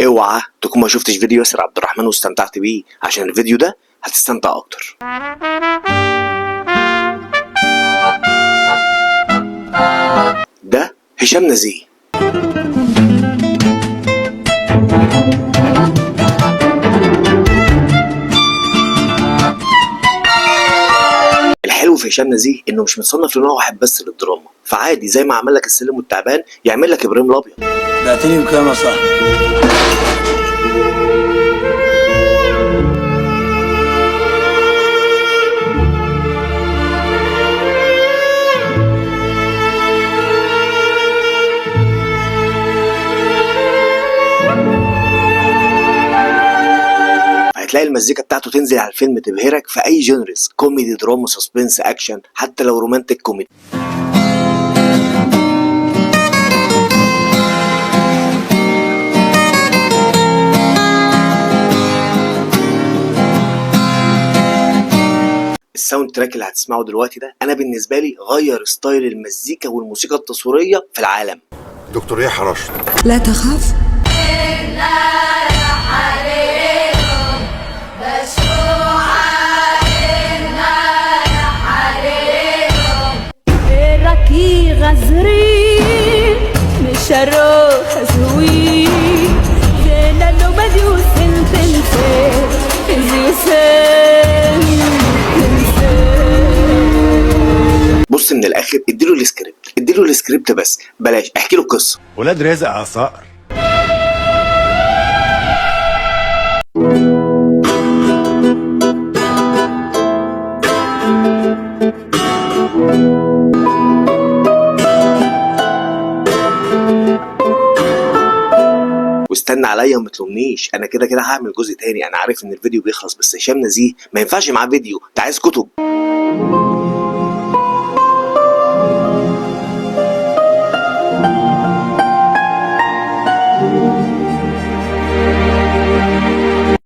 اوعى تكون ما شفتش فيديو ياسر عبد الرحمن واستمتعت بيه، عشان الفيديو ده هتستمتع اكتر. ده هشام نزيه. الحلو في هشام نزيه انه مش متصنف لنوع واحد بس للدراما، فعادي زي ما عمل لك السلم والتعبان يعمل لك ابراهيم الابيض. بعتني بكام يا صاحبي؟ هتلاقي المزيكا بتاعته تنزل على الفيلم تبهرك في اي جينرز، كوميدي، دراما، سسبنس، اكشن، حتى لو رومانتك كوميدي. الساوند تراك اللي هتسمعه دلوقتي ده انا بالنسبه لي غير ستايل المزيكا والموسيقى التصويريه في العالم. دكتور يحيى رشد، لا تخاف. غزرين مشارو خزوي زينا لو بدي وسنتن بص من الاخر اديله السكريبت بس بلاش احكي له قصه. ولاد رزق عصائر. واستنى عليا وما تلومنيش، انا كده كده هعمل جزء تاني. انا عارف ان الفيديو بيخلص، بس هشام نزيه ما ينفعش معاه فيديو، انت عايز كتب.